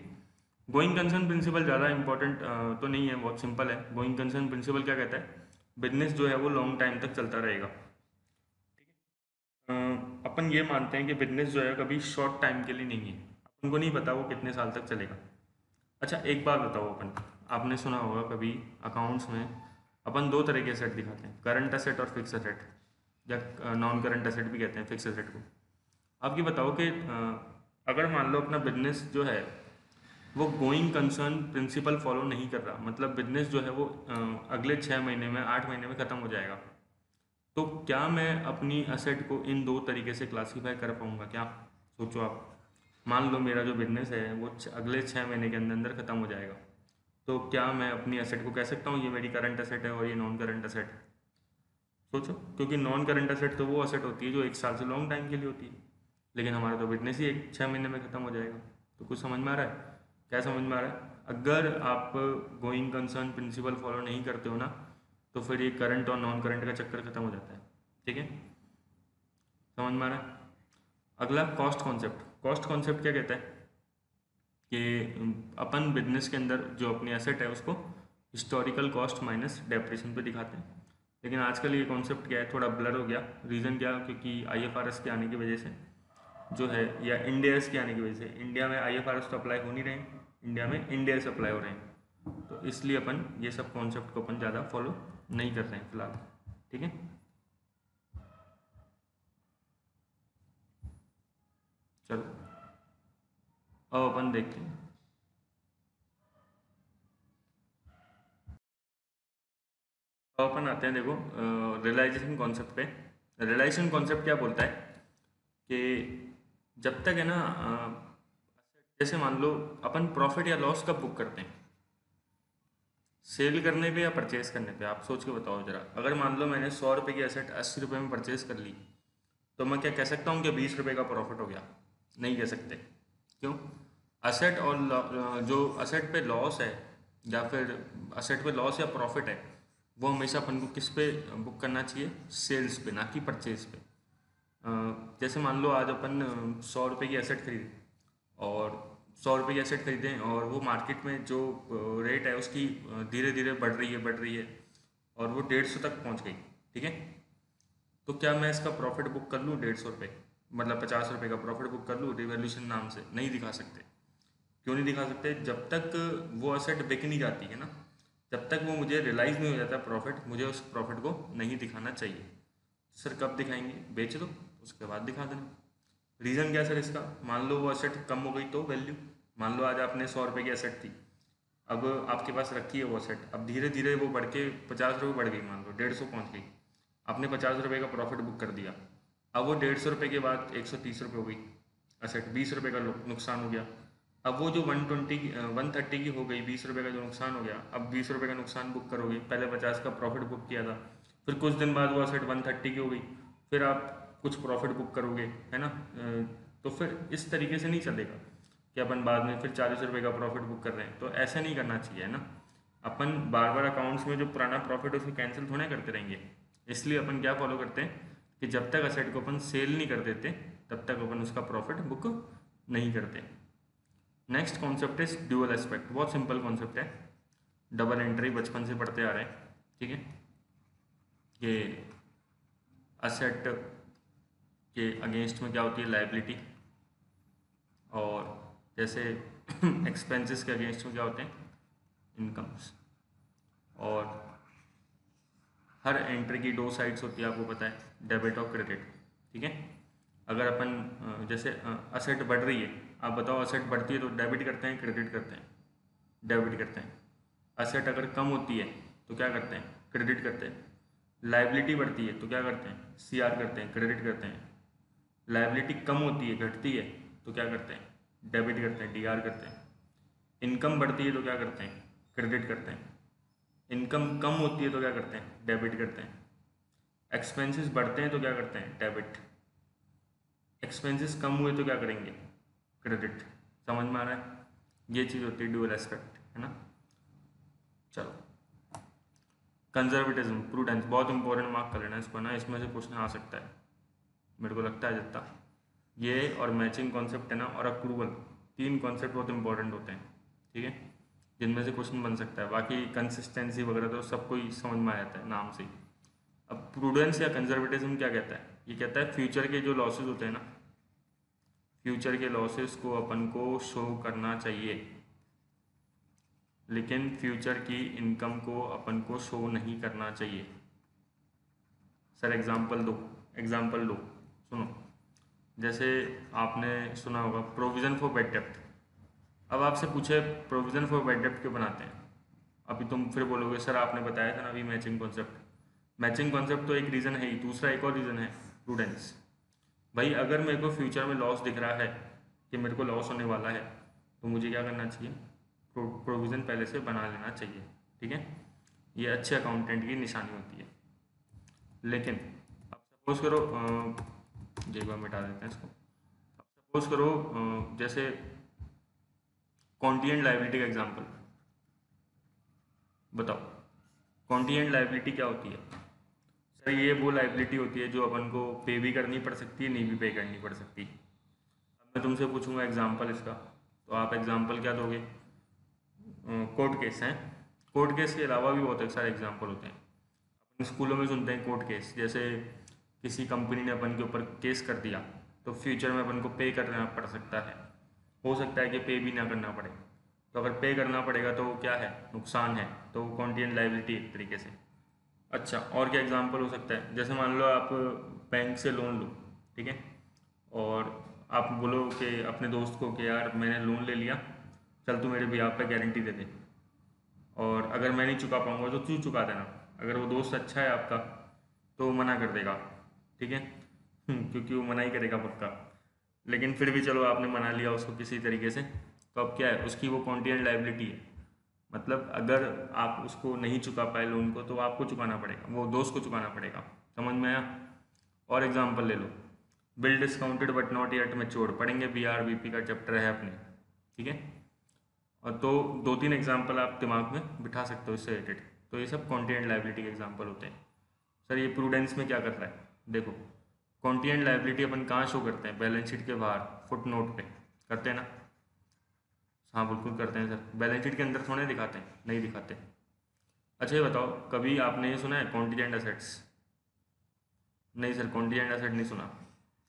गोइंग कंसर्न प्रिंसिपल ज़्यादा इंपॉर्टेंट तो नहीं है, बहुत सिंपल है। गोइंग कंसर्न प्रिंसिपल क्या कहता है? बिजनेस जो है वो लॉन्ग टाइम तक चलता रहेगा। अ, अपन ये मानते हैं कि बिजनेस जो है कभी शॉर्ट टाइम के लिए नहीं है, अपन को नहीं पता वो कितने साल तक चलेगा। अच्छा एक बात बताओ, अपन आपने सुना होगा कभी अकाउंट्स में अपन दो तरह के एसेट दिखाते हैं, करंट एसेट और फिक्स एसेट, या नॉन करंट एसेट भी कहते हैं फिक्स एसेट को। आप ये बताओ कि अगर मान लो अपना बिजनेस जो है वो गोइंग कंसर्न प्रिंसिपल फॉलो नहीं कर रहा, मतलब बिजनेस जो है वो अगले 6 महीने में 8 महीने में ख़त्म हो जाएगा, तो क्या मैं अपनी असेट को इन दो तरीके से क्लासीफाई कर पाऊँगा क्या? सोचो आप, मान लो मेरा जो बिजनेस है वो अगले 6 महीने के अंदर अंदर ख़त्म हो जाएगा, तो क्या मैं अपनी असेट को कह सकता हूँ ये मेरी करंट असेट है और ये नॉन करंट असेट है? सोचो, क्योंकि नॉन करंट असेट तो वो असेट होती है जो 1 साल से लॉन्ग टाइम के लिए होती है, लेकिन हमारा तो बिजनेस ही 6 महीने में ख़त्म हो जाएगा। तो कुछ समझ में आ रहा है? क्या समझ में आ रहा है? अगर आप गोइंग कंसर्न प्रिंसिपल फॉलो नहीं करते हो ना, तो फिर ये करंट और नॉन करंट का चक्कर खत्म हो जाता है। ठीक है, समझ में आ रहा है? अगला कॉस्ट कॉन्सेप्ट। कॉस्ट कॉन्सेप्ट क्या कहता है कि अपन बिजनेस के अंदर जो अपनी एसेट है उसको हिस्टोरिकल कॉस्ट माइनस डेप्रिसिएशन पे दिखाते हैं, लेकिन आजकल ये कॉन्सेप्ट क्या है, थोड़ा ब्लर हो गया। रीज़न क्या? क्योंकि आईएफआरएस के आने की वजह से जो है, या इंडियस के आने की वजह से, इंडिया में आईएफआरएस तो अप्लाई हो नहीं रहे हैं, इंडिया में इंडियस अप्लाई हो रहे हैं, तो इसलिए अपन ये सब कॉन्सेप्ट को अपन ज़्यादा फॉलो नहीं कर रहे हैं फिलहाल। ठीक है, चलो अब अपन देखते हैं। अब अपन आते हैं, देखो रियलाइजेशन कॉन्सेप्ट पे। रियलाइजेशन कॉन्सेप्ट क्या बोलता है कि जब तक है ना जैसे मान लो अपन प्रॉफिट या लॉस कब बुक करते हैं? सेल करने पे या परचेज करने पे? आप सोच के बताओ जरा। अगर मान लो मैंने 100 रुपये की एसेट 80 रुपये में परचेज कर ली, तो मैं क्या कह सकता हूँ कि 20 रुपये का प्रॉफिट हो गया? नहीं कह सकते। क्यों? असेट और जो असेट पे लॉस है, या फिर असेट पे लॉस या प्रॉफिट है, वो हमेशा अपन को किस पे बुक करना चाहिए? सेल्स पे, ना कि परचेज पे। जैसे मान लो आज अपन 100 रुपये की एसेट खरीदे, और 100 रुपये की एसेट खरीदें और वो मार्केट में जो रेट है उसकी धीरे धीरे बढ़ रही है और वो 150 तक पहुंच गई। ठीक है, तो क्या मैं इसका प्रॉफिट बुक कर लूँ 150 रुपये, मतलब 50 रुपये का प्रॉफिट बुक कर लूँ रिवोल्यूशन नाम से? नहीं दिखा सकते। क्यों नहीं दिखा सकते? जब तक वो एसेट बिक नहीं जाती है ना, जब तक वो मुझे रियलाइज़ नहीं हो जाता प्रॉफिट, मुझे उस प्रॉफिट को नहीं दिखाना चाहिए। सर कब दिखाएंगे? बेच दो, उसके बाद दिखा देना। रीज़न क्या सर इसका? मान लो वो एसेट कम हो गई तो वैल्यू, मान लो आज आपने 100 रुपये की एसेट थी, अब आपके पास रखी है वो एसेट, अब धीरे धीरे वो बढ़ के 50 रुपये बढ़ गई, मान लो 150 पहुँच गई, आपने 50 रुपये का प्रॉफिट बुक कर दिया। अब वो 150 रुपये के बाद 130 रुपये हो गई एसेट, 20 रुपये का नुकसान हो गया। अब वो जो 130 की हो गई, 20 रुपये का जो नुकसान हो गया, अब 20 रुपये का नुकसान बुक करोगे, पहले 50 का प्रॉफिट बुक किया था, फिर कुछ दिन बाद वो एसेट 130 की हो गई, फिर आप कुछ प्रॉफिट बुक करोगे, है ना। तो फिर इस तरीके से नहीं चलेगा कि अपन बाद में फिर 40 रुपये का प्रॉफिट बुक कर रहे हैं, तो ऐसा नहीं करना चाहिए, है ना। अपन बार बार अकाउंट्स में जो पुराना प्रॉफिट है उसे कैंसिल थोड़ा करते रहेंगे। इसलिए अपन क्या फॉलो करते हैं कि जब तक असेट को अपन सेल नहीं कर देते तब तक अपन उसका प्रॉफिट बुक नहीं करते। Next concept is dual aspect. बहुत सिंपल कॉन्सेप्ट है। डबल एंट्री बचपन से पढ़ते आ रहे हैं, ठीक है। कि असेट के अगेंस्ट में क्या होती है, लायबिलिटी, और जैसे एक्सपेंसेस के अगेंस्ट में क्या होते हैं, इनकम्स। और हर एंट्री की दो साइड्स होती है, आपको पता है, डेबिट और क्रेडिट, ठीक है। अगर अपन जैसे असेट बढ़ रही है, आप बताओ असेट बढ़ती है तो डेबिट करते हैं क्रेडिट करते हैं, डेबिट करते हैं। असेट अगर कम होती है तो क्या करते हैं, क्रेडिट करते हैं। लाइबिलिटी बढ़ती है तो क्या करते हैं, सीआर करते हैं, क्रेडिट करते हैं। लाइबिलिटी कम होती है, घटती है, तो क्या करते हैं, डेबिट करते हैं, डीआर करते हैं। इनकम बढ़ती है तो क्या करते हैं, क्रेडिट करते हैं। इनकम कम होती है तो क्या करते हैं, डेबिट करते हैं। एक्सपेंसेस बढ़ते हैं तो क्या करते हैं, डेबिट। एक्सपेंसेस कम हुए तो क्या करेंगे, क्रेडिट। समझ में आ रहा है, ये चीज़ होती है ड्यूअल एस्पेक्ट, है ना। चलो, कंजर्वेटिज्म, प्रूडेंस, बहुत इंपॉर्टेंट, मार्क कर लेना इसको ना, इसमें से क्वेश्चन आ सकता है, मेरे को लगता है जितना। ये और मैचिंग कॉन्सेप्ट है ना, और अक्रूवल, तीन कॉन्सेप्ट बहुत इंपॉर्टेंट होते हैं, ठीक है, जिनमें से क्वेश्चन बन सकता है। बाकी कंसिस्टेंसी वगैरह तो सबको ही समझ में आ जाता है नाम से ही। अब प्रूडेंस या कंजर्वेटिज्म क्या कहता है, ये कहता है फ्यूचर के जो लॉसेज होते हैं ना, फ्यूचर के लॉसेस को अपन को शो करना चाहिए, लेकिन फ्यूचर की इनकम को अपन को शो नहीं करना चाहिए। सर एग्जांपल दो, एग्जांपल लो, सुनो। जैसे आपने सुना होगा प्रोविज़न फॉर बैड डेप्ट। अब आपसे पूछे प्रोविज़न फॉर बैड डेप्ट क्यों बनाते हैं, अभी तुम फिर बोलोगे सर आपने बताया था ना अभी मैचिंग कॉन्सेप्ट। मैचिंग कॉन्सेप्ट तो एक रीज़न है ही, दूसरा एक और रीज़न है प्रूडेंस। भाई अगर मेरे को फ्यूचर में लॉस दिख रहा है कि मेरे को लॉस होने वाला है, तो मुझे क्या करना चाहिए, प्रोविज़न पहले से बना लेना चाहिए, ठीक है। ये अच्छे अकाउंटेंट की निशानी होती है। लेकिन अब सपोज करो, एक बार मिटा देते हैं इसको। अब सपोज करो जैसे कॉन्टीजेंट लायबिलिटी का एग्जांपल बताओ। कॉन्टीजेंट लायबिलिटी क्या होती है, सर ये वो लायबिलिटी होती है जो अपन को पे भी करनी पड़ सकती है, नहीं भी पे करनी पड़ सकती। अब मैं तुमसे पूछूंगा एग्जांपल इसका, तो आप एग्जांपल क्या दोगे, कोर्ट केस हैं। कोर्ट केस के अलावा भी बहुत सारे एग्जांपल होते हैं, अपन स्कूलों में सुनते हैं कोर्ट केस। जैसे किसी कंपनी ने अपन के ऊपर केस कर दिया, तो फ्यूचर में अपन को पे करना पड़ सकता है, हो सकता है कि पे भी ना करना पड़े। तो अगर पे करना पड़ेगा तो क्या है, नुकसान है, तो कॉन्टीजेंट लायबिलिटी एक तरीके से। अच्छा, और क्या एग्जांपल हो सकता है, जैसे मान लो आप बैंक से लोन लो, ठीक है, और आप बोलो कि अपने दोस्त को कि यार मैंने लोन ले लिया, चल तू मेरे बिहाफ पे गारंटी दे दे, और अगर मैं नहीं चुका पाऊंगा तो तू चुका देना। अगर वो दोस्त अच्छा है आपका तो वो मना कर देगा, ठीक है, क्योंकि वो मना ही करेगा पक्का। लेकिन फिर भी चलो आपने मना लिया उसको किसी तरीके से, तो अब क्या है, उसकी वो कॉन्टीजेंट लायबिलिटी है। मतलब अगर आप उसको नहीं चुका पाए लोन को, तो आपको चुकाना पड़ेगा, वो दोस्त को चुकाना पड़ेगा। समझ में आया। और एग्जांपल ले लो, bill discounted but not yet matured, पढ़ेंगे बीआरबीपी का चैप्टर है अपने, ठीक है। और तो दो तीन एग्जांपल आप दिमाग में बिठा सकते हो इससे रिलेटेड। तो ये सब कॉन्टीजेंट लायबिलिटी के एग्जांपल होते हैं। सर ये प्रूडेंस में क्या कर रहा है, देखो कॉन्टीजेंट लायबिलिटी अपन कहाँ शो करते हैं, बैलेंस शीट के बाहर फुट नोट पे करते हैं ना। हाँ बिल्कुल करते हैं सर, बैलेंस शीट के अंदर थोड़े दिखाते हैं, नहीं दिखाते। अच्छा ये बताओ, कभी आपने ये सुना है कॉन्टीजेंट असेट्स, नहीं सर कॉन्टीजेंट असेट नहीं सुना।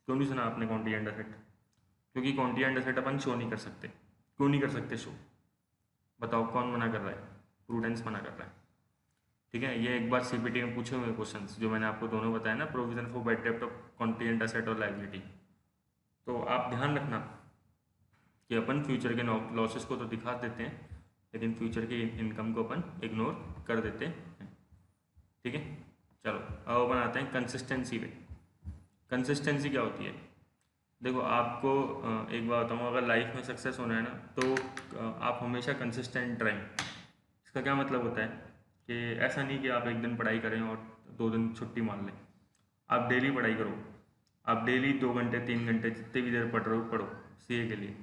क्यों नहीं सुना आपने कॉन्टीजेंट असेट, क्योंकि कॉन्टीजेंट असेट अपन शो नहीं कर सकते। क्यों नहीं कर सकते शो, बताओ कौन मना कर रहा है, प्रूडेंस मना कर रहा है, ठीक है। ये एक बार सीपीटी में पूछे हुए क्वेश्चंस जो मैंने आपको दोनों बताया ना, प्रोविजन फॉर बैड डेप्ट ऑफ कॉन्टीजेंट असेट और लायबिलिटी। तो आप ध्यान रखना कि अपन फ्यूचर के लॉसेस को तो दिखा देते हैं, लेकिन फ्यूचर की इनकम को अपन इग्नोर कर देते हैं, ठीक है। चलो अब अपन आते हैं कंसिस्टेंसी पे। कंसिस्टेंसी क्या होती है, देखो आपको एक बात बताऊँ, अगर लाइफ में सक्सेस होना है ना, तो आप हमेशा कंसिस्टेंट रहें। इसका क्या मतलब होता है कि ऐसा नहीं कि आप एक दिन पढ़ाई करें और 2 दिन छुट्टी मान लें। आप डेली पढ़ाई करो, आप डेली 2 घंटे 3 घंटे जितनी भी देर पढ़ रहे हो पढ़ो सीए के लिए।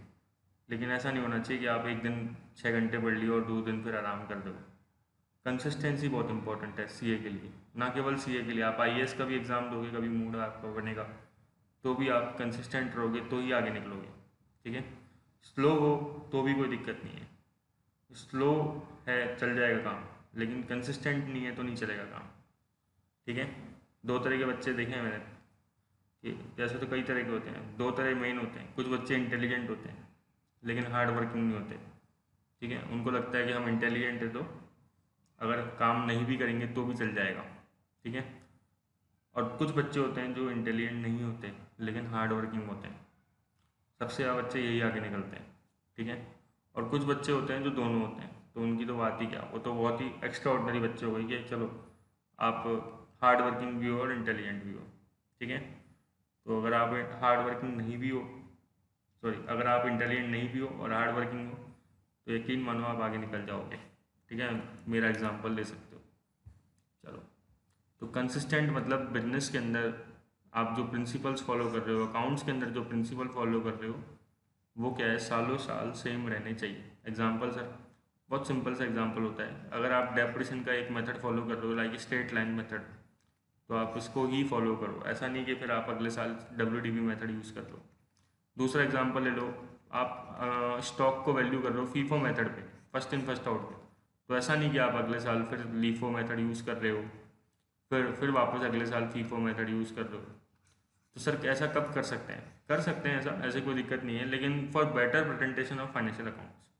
लेकिन ऐसा नहीं होना चाहिए कि आप एक दिन 6 घंटे पढ़ लिए और 2 दिन फिर आराम कर दो। कंसिस्टेंसी बहुत इंपॉर्टेंट है सीए के लिए, ना केवल सीए के लिए, आप आईएएस का भी एग्ज़ाम दोगे, कभी मूड आपका बनेगा, तो भी आप कंसिस्टेंट रहोगे तो ही आगे निकलोगे, ठीक है। स्लो हो तो भी कोई दिक्कत नहीं है, स्लो है चल जाएगा काम, लेकिन कंसिस्टेंट नहीं है तो नहीं चलेगा काम। ठीक है, दो तरह के बच्चे देखे हैं मैंने कि जैसे तो कई तरह के होते हैं, दो तरह मेन होते हैं। कुछ बच्चे इंटेलिजेंट होते हैं लेकिन हार्ड वर्किंग नहीं होते। ठीक है, उनको लगता है कि हम इंटेलिजेंट है तो अगर काम नहीं भी करेंगे तो भी चल जाएगा। ठीक है, और कुछ बच्चे होते हैं जो इंटेलिजेंट नहीं होते लेकिन हार्ड वर्किंग होते हैं। सबसे ज़्यादा बच्चे यही आगे निकलते हैं। ठीक है, और कुछ बच्चे होते हैं जो दोनों होते हैं, तो उनकी तो बात ही क्या, वो तो बहुत ही एक्स्ट्रा ऑर्डनरी बच्चे हो गए कि चलो आप हार्ड वर्किंग भी हो और इंटेलिजेंट भी हो। ठीक है, तो अगर आप हार्ड वर्किंग नहीं भी हो, सॉरी, अगर आप इंटेलिजेंट नहीं भी हो और हार्ड वर्किंग हो तो यकीन मानो आप आगे निकल जाओगे। ठीक है, मेरा एग्जांपल ले सकते हो। चलो, तो कंसिस्टेंट मतलब बिजनेस के अंदर आप जो प्रिंसिपल्स फॉलो कर रहे हो, अकाउंट्स के अंदर जो प्रिंसिपल फॉलो कर रहे हो, वो क्या है, सालों साल सेम रहने चाहिए। एग्जांपल सर, बहुत सिंपल सा एग्जांपल होता है। अगर आप डेप्रिसिएशन का एक मेथड फॉलो कर रहे हो, लाइक स्ट्रेट लाइन मेथड, तो आप इसको ही फॉलो करो। ऐसा नहीं कि फिर आप अगले साल WDV मेथड यूज़ कर लो। दूसरा एग्जांपल ले लो, आप स्टॉक को वैल्यू कर रहे हो फीफो मेथड पे, फर्स्ट इन फर्स्ट आउट पे, तो ऐसा नहीं कि आप अगले साल फिर लीफो मेथड यूज़ कर रहे हो, फिर वापस अगले साल फीफो मेथड यूज़ कर रहे हो। तो सर ऐसा कब कर सकते हैं? कर सकते हैं ऐसा, ऐसे कोई दिक्कत नहीं है, लेकिन for better presentation of financial accounts.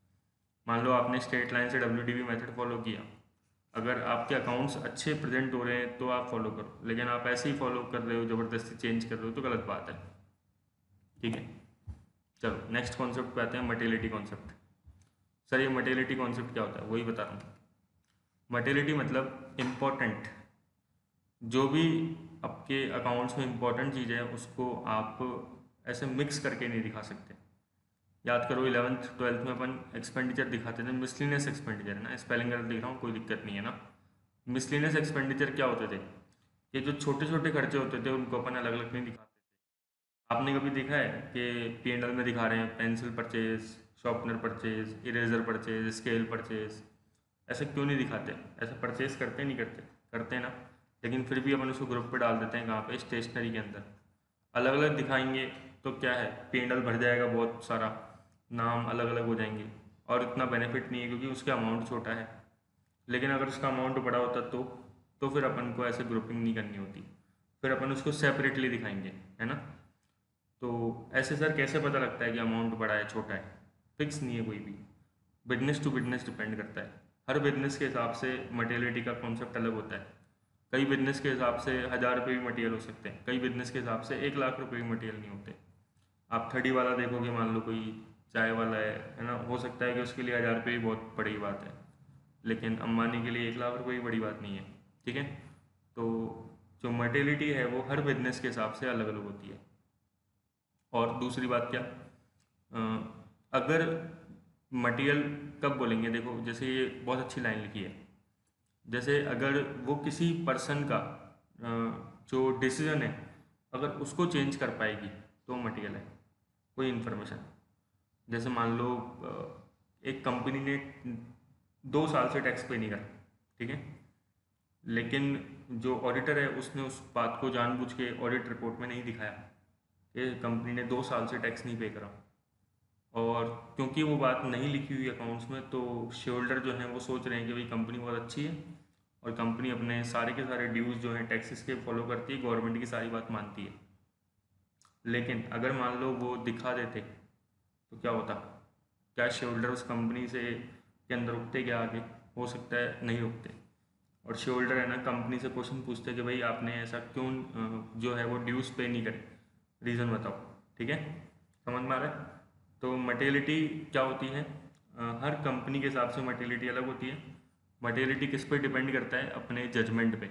मान लो आपने स्ट्रेट लाइन से WDV मेथड फॉलो किया, अगर आपके अकाउंट्स अच्छे प्रेजेंट हो रहे हैं तो आप फॉलो करो, लेकिन आप ऐसे ही फॉलो कर रहे हो, ज़बरदस्ती चेंज कर रहे हो, तो गलत बात है। ठीक है, चलो नेक्स्ट कॉन्सेप्ट पे आते हैं, मटेरियलिटी कॉन्सेप्ट। सर ये मटेरियलिटी कॉन्सेप्ट क्या होता है, वही बता रहा हूँ। मटेरियलिटी मतलब इम्पोर्टेंट, जो भी आपके अकाउंट्स में इम्पोर्टेंट चीज़ है उसको आप ऐसे मिक्स करके नहीं दिखा सकते। याद करो 11th 12th में अपन एक्सपेंडिचर दिखाते थे, मिसलिनियस एक्सपेंडिचर है ना, स्पेलिंग गलत दिख रहा हूँ, कोई दिक्कत नहीं है ना। मिसलिनियस एक्सपेंडिचर क्या होते थे? ये जो छोटे छोटे खर्चे होते थे उनको अपन अलग अलग नहीं दिखाते थे। आपने कभी देखा है कि P&L में दिखा रहे हैं pencil purchase, sharpener purchase, eraser purchase, scale purchase? ऐसे क्यों नहीं दिखाते? ऐसा परचेज करते नहीं करते? करते हैं ना, लेकिन फिर भी अपन उसको ग्रुप पे डाल देते हैं, कहाँ पे, स्टेशनरी के अंदर। अलग अलग दिखाएंगे तो क्या है, P&L भर जाएगा बहुत सारा, नाम अलग अलग हो जाएंगे और इतना बेनिफिट नहीं है क्योंकि उसका अमाउंट छोटा है। लेकिन अगर उसका अमाउंट बड़ा होता तो फिर अपन को ऐसे ग्रुपिंग नहीं करनी होती, फिर अपन उसको सेपरेटली दिखाएंगे, है ना। तो ऐसे सर कैसे पता लगता है कि अमाउंट बड़ा है छोटा है? फिक्स नहीं है कोई भी, बिजनेस टू बिजनेस डिपेंड करता है। हर बिजनेस के हिसाब से मटेरियलिटी का कॉन्सेप्ट अलग होता है। कई बिजनेस के हिसाब से 1000 रुपये भी मटेरियल हो सकते हैं, कई बिजनेस के हिसाब से 1 लाख रुपये भी मटेरियल नहीं होते। आप 30 वाला देखोगे, मान लो कोई चाय वाला है ना, हो सकता है कि उसके लिए 1000 रुपये भी बहुत बड़ी बात है, लेकिन अंबानी के लिए 1 लाख रुपये भी बड़ी बात नहीं है। ठीक है, तो जो मटेरियलिटी है वो हर बिजनेस के हिसाब से अलग अलग होती है। और दूसरी बात क्या, अगर मटेरियल कब बोलेंगे, देखो जैसे ये बहुत अच्छी लाइन लिखी है, जैसे अगर वो किसी पर्सन का जो डिसीजन है, अगर उसको चेंज कर पाएगी तो मटेरियल है। कोई इन्फॉर्मेशन, जैसे मान लो एक कंपनी ने 2 साल से टैक्स पे नहीं करा, ठीक है, लेकिन जो ऑडिटर है उसने उस बात को जानबूझ के ऑडिट रिपोर्ट में नहीं दिखाया कि कंपनी ने 2 साल से टैक्स नहीं पे करा। और क्योंकि वो बात नहीं लिखी हुई अकाउंट्स में, तो शेयर होल्डर जो हैं वो सोच रहे हैं कि भाई कंपनी बहुत अच्छी है और कंपनी अपने सारे के सारे ड्यूज़ जो हैं टैक्सेस के फॉलो करती है, गवर्नमेंट की सारी बात मानती है। लेकिन अगर मान लो वो दिखा देते तो क्या होता? क्या शेयर होल्डर उस कंपनी से के अंदर रुकते? क्या आगे? हो सकता है नहीं रुकते। और शेयर होल्डर है ना, कंपनी से क्वेश्चन पूछते कि भाई आपने ऐसा क्यों जो है वो ड्यूज़ पे नहीं करे, रीज़न बताओ। ठीक है, समझ में आ रहा है? तो मटेरियलिटी क्या होती है, हर कंपनी के हिसाब से मटेरियलिटी अलग होती है। मटेरियलिटी किस पे डिपेंड करता है? अपने जजमेंट पे,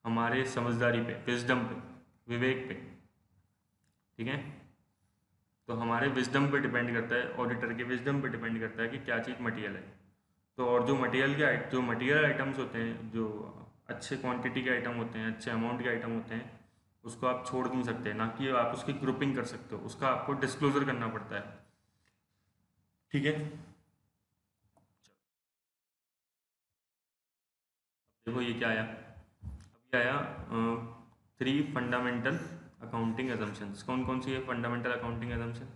हमारे समझदारी पे, विजडम पे, विवेक पे। ठीक है, तो हमारे विजडम पे डिपेंड करता है, ऑडिटर के विजडम पे डिपेंड करता है कि क्या चीज़ मटेरियल है। तो और जो मटेरियल आइटम्स होते हैं, जो अच्छे क्वांटिटी के आइटम होते हैं, अच्छे अमाउंट के आइटम होते हैं, उसको आप छोड़ नहीं सकते, ना कि आप उसकी ग्रुपिंग कर सकते हो, उसका आपको डिस्क्लोजर करना पड़ता है। ठीक है, देखो ये क्या आया, अभी आया 3 फंडामेंटल अकाउंटिंग एजम्पन्स। कौन कौन सी है फंडामेंटल अकाउंटिंग एजम्पन?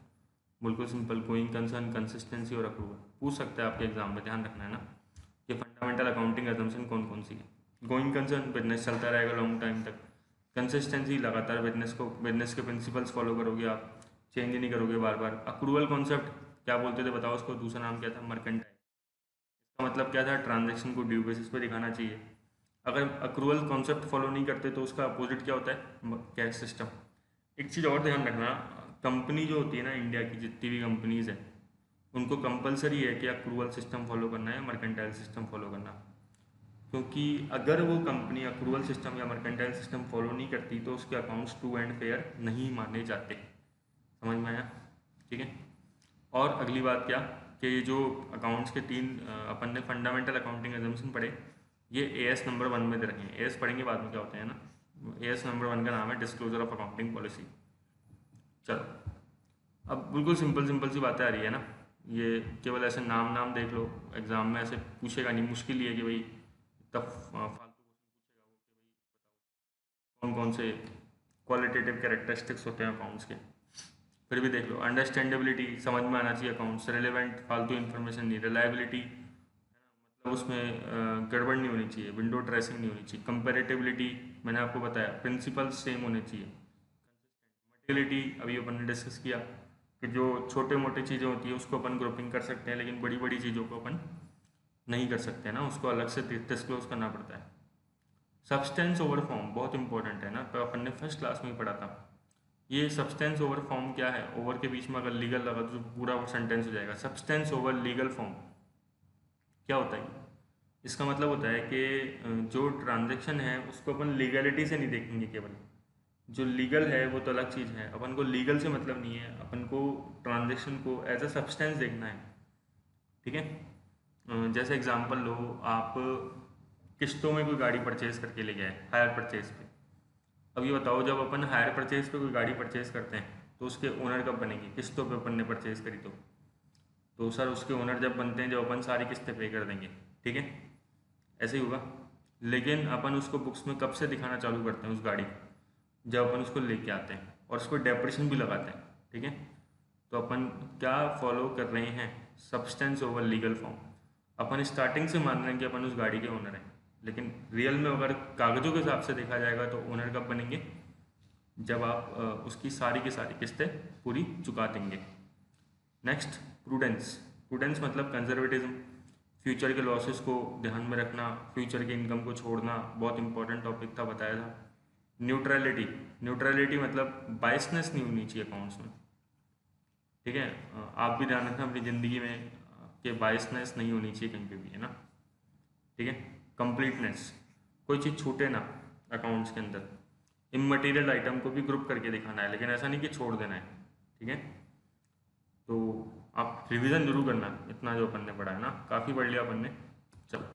बिल्कुल सिंपल, गोइंग कंसर्न, कंसिस्टेंसी और अप्रूवल पूछ सकते हैं आपके एग्जाम में, ध्यान रखना है ना। ये फंडामेंटल अकाउंटिंग अजम्पशन कौन कौन सी है। गोइंग कंसर्न, बिजनेस चलता रहेगा लॉन्ग टाइम तक। कंसिस्टेंसी, लगातार बिजनेस के प्रिंसिपल्स फॉलो करोगे आप, चेंज नहीं करोगे बार बार। अक्रूवल कॉन्सेप्ट क्या बोलते थे बताओ उसको, दूसरा नाम क्या था, मर्केंटाइल। इसका मतलब क्या था, ट्रांजेक्शन को ड्यू बेसिस पे दिखाना चाहिए। अगर अक्रूवल कॉन्सेप्ट फॉलो नहीं करते तो उसका अपोजिट क्या होता है, कैश सिस्टम। एक चीज़ और ध्यान रखना, कंपनी जो होती है ना, इंडिया की जितनी भी कंपनीज है, उनको कंपलसरी है कि अक्रूवल सिस्टम फॉलो करना है, मर्केंटाइल सिस्टम फॉलो करना। क्योंकि अगर वो कंपनी अक्रूवल सिस्टम या मर्केंटाइल सिस्टम फॉलो नहीं करती तो उसके अकाउंट्स ट्रू एंड फेयर नहीं माने जाते। समझ में आया, ठीक है। और अगली बात क्या, कि ये जो अकाउंट्स के तीन अपन ने फंडामेंटल अकाउंटिंग एजम्पशन पढ़े, ये एएस नंबर 1 में दे रखे हैं। एएस पढ़ेंगे बाद में क्या होते हैं ना। एएस नंबर 1 का नाम है डिस्क्लोजर ऑफ अकाउंटिंग पॉलिसी। चलो, अब बिल्कुल सिंपल सिंपल सी बातें आ रही है ना। ये केवल ऐसे नाम नाम देख लो, एग्जाम में ऐसे पूछेगा नहीं, मुश्किल ही है कि भाई तब फालतू क्वेश्चन पूछेगा वो कि भाई कौन कौन से क्वालिटेटिव कैरेक्टरिस्टिक्स होते हैं अकाउंट्स के। फिर भी देख लो, अंडरस्टैंडेबिलिटी, समझ में आना चाहिए अकाउंट्स, रिलेवेंट, फालतू इन्फॉर्मेशन नहीं, रिलायबिलिटी, मतलब उसमें गड़बड़ नहीं होनी चाहिए, विंडो ड्रेसिंग नहीं होनी चाहिए, कंपेरेटिबिलिटी, मैंने आपको बताया प्रिंसिपल्स सेम होने चाहिए। मटेरियलिटी, अभी अपन ने डिस्कस किया कि जो छोटे मोटे चीज़ें होती है उसको अपन ग्रुपिंग कर सकते हैं, लेकिन बड़ी बड़ी चीज़ों को अपन नहीं कर सकते ना, उसको अलग से डिस्क्लोज करना पड़ता है। सब्सटेंस ओवर फॉर्म बहुत इंपॉर्टेंट है ना, तो अपन ने फर्स्ट क्लास में ही पढ़ा था। ये सब्सटेंस ओवर फॉर्म क्या है, ओवर के बीच में अगर लीगल लगा तो पूरा सेंटेंस हो जाएगा। सब्सटेंस ओवर लीगल फॉर्म क्या होता है, इसका मतलब होता है कि जो ट्रांजेक्शन है उसको अपन लीगलिटी से नहीं देखेंगे केवल, जो लीगल है वो तो अलग चीज़ है, अपन को लीगल से मतलब नहीं है, अपन को ट्रांजेक्शन को एज अ सब्सटेंस देखना है, ठीक है। जैसे एग्जांपल लो, आप किस्तों में कोई गाड़ी परचेज करके ले गए, हायर परचेज पे। अब ये बताओ, जब अपन हायर परचेज पे कोई गाड़ी परचेज करते हैं तो उसके ओनर कब बनेंगे, किस्तों पे अपन ने परचेज करी तो सर उसके ओनर जब बनते हैं जब अपन सारी किस्तें पे कर देंगे, ठीक है, ऐसे ही होगा। लेकिन अपन उसको बुक्स में कब से दिखाना चालू करते हैं उस गाड़ी को, जब अपन उसको लेके आते हैं और उसको डेप्रेशन भी लगाते हैं, ठीक है। तो अपन क्या फॉलो कर रहे हैं, सब्सटेंस ओवर लीगल फॉर्म। अपन स्टार्टिंग से मान रहे हैं कि अपन उस गाड़ी के ओनर हैं, लेकिन रियल में अगर कागजों के हिसाब से देखा जाएगा तो ओनर कब बनेंगे, जब आप उसकी सारी की सारी किस्तें पूरी चुका देंगे। Next, prudence. प्रूडेंस मतलब कंजर्वेटिज्म, फ्यूचर के लॉसेस को ध्यान में रखना, फ्यूचर की इनकम को छोड़ना, बहुत इंपॉर्टेंट टॉपिक था, बताया था। न्यूट्रलिटी, न्यूट्रलिटी मतलब बायसनेस नहीं होनी चाहिए अकाउंट्स में, ठीक है। आप भी ध्यान रखना अपनी ज़िंदगी में कि बायसनेस नहीं होनी चाहिए कहीं पे भी, है ना, ठीक है। कंप्लीटनेस, कोई चीज़ छूटे ना अकाउंट्स के अंदर। इमटेरियल आइटम को भी ग्रुप करके दिखाना है, लेकिन ऐसा नहीं कि छोड़ देना है, ठीक है। तो आप रिवीजन जरूर करना, इतना जो अपन ने पढ़ा है ना, काफ़ी पढ़ लिया अपन ने। चलो।